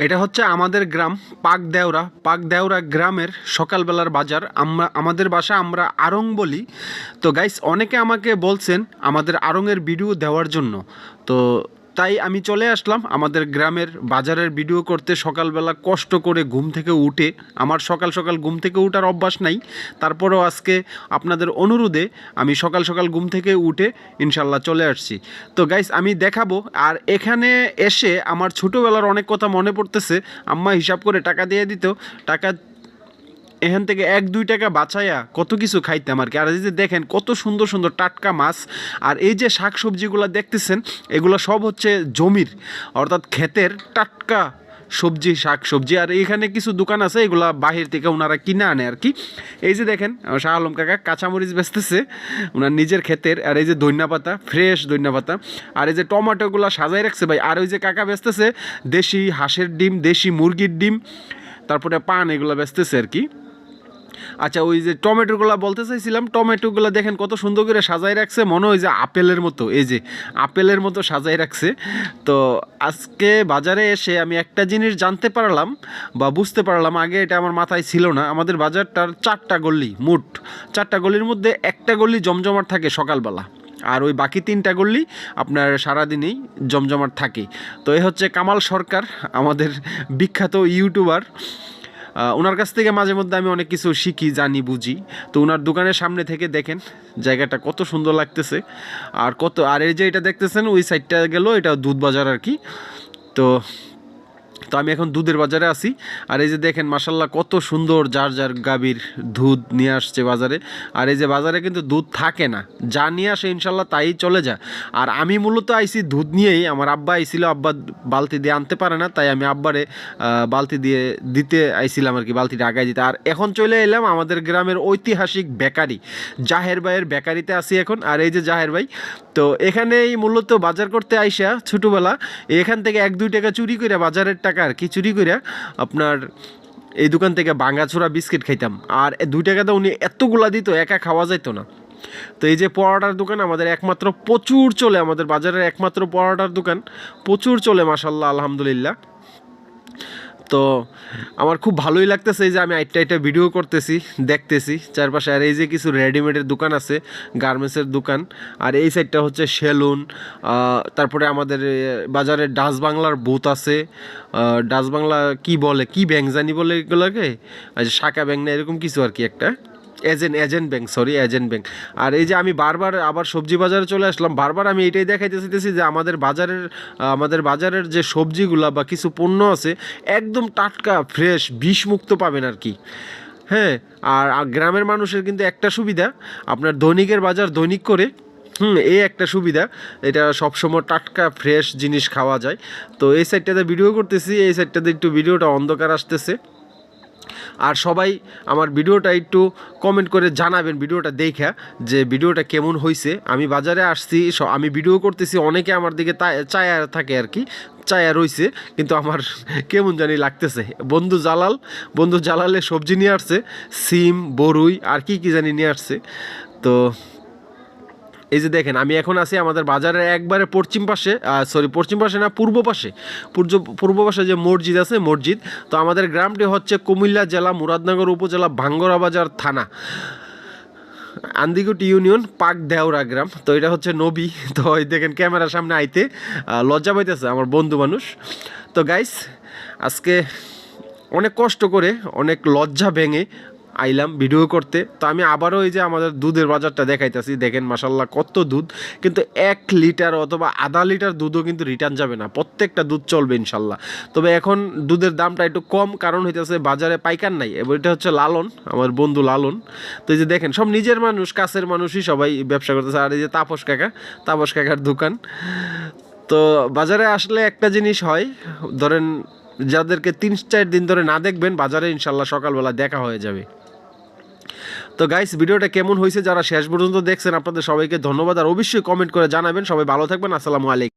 এটা হচ্ছে আমাদের গ্রাম পাকদেওরা গ্রামের সকালবেলার বাজার। আমাদের বাসা আমরা আড়ং বলি। তো গাইস অনেকে আমাকে বলছেন আমাদের আড়ংয়ের ভিডিও দেওয়ার জন্য। তো তাই আমি চলে আসলাম আমাদের গ্রামের বাজারের ভিডিও করতে। সকালবেলা কষ্ট করে ঘুম থেকে উঠে, আমার সকাল সকাল ঘুম থেকে উঠার অভ্যাস নাই, তারপরেও আজকে আপনাদের অনুরোধে আমি সকাল সকাল ঘুম থেকে উঠে ইনশাল্লাহ চলে আসছি। তো গাইস আমি দেখাবো। আর এখানে এসে আমার ছোটোবেলার অনেক কথা মনে পড়তেছে। আম্মা হিসাব করে টাকা দিয়ে দিত, টাকা এখান থেকে 1-2 টাকা বাঁচাইয়া কত কিছু খাইতাম আর কি। আর এই যে দেখেন কত সুন্দর সুন্দর টাটকা মাছ। আর এই যে শাক সবজিগুলো দেখতেছেন, এগুলো সব হচ্ছে জমির, অর্থাৎ ক্ষেতের টাটকা সবজি, শাক সবজি। আর এখানে কিছু দোকান আছে, এগুলা বাহির থেকে ওনারা কিনে আনে আর কি। এই যে দেখেন শাহ আলম কাকা কাঁচামরিচ বেচতেছে ওনার নিজের ক্ষেতের। আর এই যে ধনিয়া পাতা, ফ্রেশ ধনিয়া পাতা। আর এই যে টমেটোগুলো সাজাই রাখছে ভাই। আর ওই যে কাকা বেচতেছে দেশি হাঁসের ডিম, দেশি মুরগির ডিম, তারপরে পান, এগুলো বেচতেছে আর কি। আচ্ছা, ওই যে টমেটোগুলো বলতে চাইছিলাম, টমেটোগুলো দেখেন কত সুন্দর করে সাজাই রাখছে, মনে হয় যে আপেলের মতো, এই যে আপেলের মতো সাজাই রাখছে। তো আজকে বাজারে এসে আমি একটা জিনিস জানতে পারলাম বা বুঝতে পারলাম, আগে এটা আমার মাথায় ছিল না। আমাদের বাজারটার 4টা গলি, মোট 4টা গলির মধ্যে একটা গলি জমজমাট থাকে সকালবেলা, আর ওই বাকি 3টা গলি আপনার সারাদিনেই জমজমাট থাকে। তো এই হচ্ছে কামাল সরকার, আমাদের বিখ্যাত ইউটিউবার। ওনার কাছ থেকে মাঝে মধ্যে আমি অনেক কিছু শিখি, জানি, বুঝি। তো ওনার দোকানের সামনে থেকে দেখেন জায়গাটা কত সুন্দর লাগতেছে। আর এই যে এটা দেখতেছেন ওই সাইডটা গেল, এটা দুধ বাজার আর কি। তো তো আমি এখন দুধের বাজারে আছি। আর এই যে দেখেন মাশাল্লাহ কত সুন্দর যার যার গাভীর দুধ নিয়ে আসছে বাজারে। আর এই যে বাজারে কিন্তু দুধ থাকে না, যা নিয়ে আসে ইনশাল্লাহ তাই চলে যায়। আর আমি মূলত আইছি দুধ নিয়েই। আমার আব্বা আইছিল, আব্বা বালতি দিয়ে আনতে পারে না, তাই আমি আব্বারে বালতি দিয়ে দিতে আইছিলাম আর কি, বালতিটা আগায় দিতে। আর এখন চলে এলাম আমাদের গ্রামের ঐতিহাসিক বেকারি জাহের ভাইয়ের বেকারিতে আছি এখন। আর এই যে জাহের ভাই, তো এখানেই মূলত বাজার করতে আইসা ছোটোবেলা এখান থেকে 1-2 টাকা চুরি করে, বাজারের টাকা আর কি চুরি করে, আপনার এই দোকান থেকে ভাঙাচোরা বিস্কিট খাইতাম। আর 2 টাকাতে উনি এতগুলা দিত, একা খাওয়া যাইতো না। তো এই যে পরোটার দোকান আমাদের একমাত্র প্রচুর চলে, আমাদের বাজারের একমাত্র পরোটার দোকান প্রচুর চলে মাশাল্লাহ, আলহামদুলিল্লাহ। তো আমার খুব ভালোই লাগতেছে এই যে আমি আইটা ভিডিও করতেছি, দেখতেছি চারপাশে। আর এই যে কিছু রেডিমেডের দোকান আছে, গার্মেন্টসের দোকান। আর এই সাইডটা হচ্ছে সেলুন। তারপরে আমাদের বাজারে ডাচ বাংলার বুথ আছে। ডাচ বাংলা কি বলে, কি ব্যাংক জানি বলে এগুলোকে, শাখা ব্যাংক না এরকম কিছু আর কি একটা, agent bank, sorry agent bank. আর এই যে আমি বারবার আবার সবজি বাজারে চলে আসলাম, বারবার আমি এটাই দেখাইতে চাইতেছি যে আমাদের বাজারের যে সবজিগুলা বা কিছু পণ্য আছে একদম টাটকা ফ্রেশ বিষমুক্ত পাবেন আর কি। হ্যাঁ, আর গ্রামের মানুষের কিন্তু একটা সুবিধা, আপনার দৈনিকের বাজার দৈনিক করে, এই একটা সুবিধা, এটা সবসময় টাটকা ফ্রেশ জিনিস খাওয়া যায়। তো এই সাইডটাতে ভিডিও করতেছি, এই সাইডটাতে একটু ভিডিওটা অন্ধকার আসতেছে। আর সবাই আমার ভিডিওটা একটু কমেন্ট করে জানাবেন ভিডিওটা দেখা যে ভিডিওটা কেমন হয়েছে। আমি বাজারে আসছি, আমি ভিডিও করতেছি, অনেকে আমার দিকে চায়া থাকে আর কি, চায়া রইছে, কিন্তু আমার কেমন জানি লাগতেছে। বন্ধু জালালে সবজি নিয়ে আসছে, সিম, বরুই আর কি কি জানি নিয়ে আসছে। তো এই যে দেখেন আমি এখন আছি আমাদের বাজারের একবারে পশ্চিম পাশে, পশ্চিম পাশে না, পূর্ব পাশে যে মসজিদ আছে, মসজিদ। তো আমাদের গ্রামটি হচ্ছে কুমিল্লা জেলা মুরাদনগর উপজেলা ভাঙ্গরা বাজার থানা, আন্দিগুটি ইউনিয়ন, পাকদেওরা গ্রাম। তো এটা হচ্ছে নবী। তো এই দেখেন ক্যামেরার সামনে আইতে লজ্জা পাইতেছে আমার বন্ধু মানুষ। তো গাইস আজকে অনেক কষ্ট করে, অনেক লজ্জা ভেঙে আইলাম ভিডিও করতে। তো আমি আবারও এই যে আমাদের দুধের বাজারটা দেখাইতেছি, দেখেন মাশাল্লাহ কত দুধ। কিন্তু 1 লিটার অথবা আধা লিটার দুধও কিন্তু রিটার্ন যাবে না, প্রত্যেকটা দুধ চলবে ইনশাল্লাহ। তবে এখন দুধের দামটা একটু কম, কারণ হইতেছে বাজারে পাইকার নাই। এবার এটা হচ্ছে লালন, আমার বন্ধু লালন। তো এই যে দেখেন সব নিজের মানুষ, কাছের মানুষই সবাই ব্যবসা করতেছে। আর এই যে তাপস কাকার দোকান। তো বাজারে আসলে একটা জিনিস হয়, ধরেন যাদেরকে 3-4 দিন ধরে না দেখবেন বাজারে, ইনশাল্লাহ সকালবেলা দেখা হয়ে যাবে। তো গাইস ভিডিওটা কেমন হয়েছে, যারা শেষ পর্যন্ত দেখছেন আপনাদের সবাইকে ধন্যবাদ। আর অবশ্যই কমেন্ট করে জানাবেন। সবাই ভালো থাকবেন, আসসালামু আলাইকুম।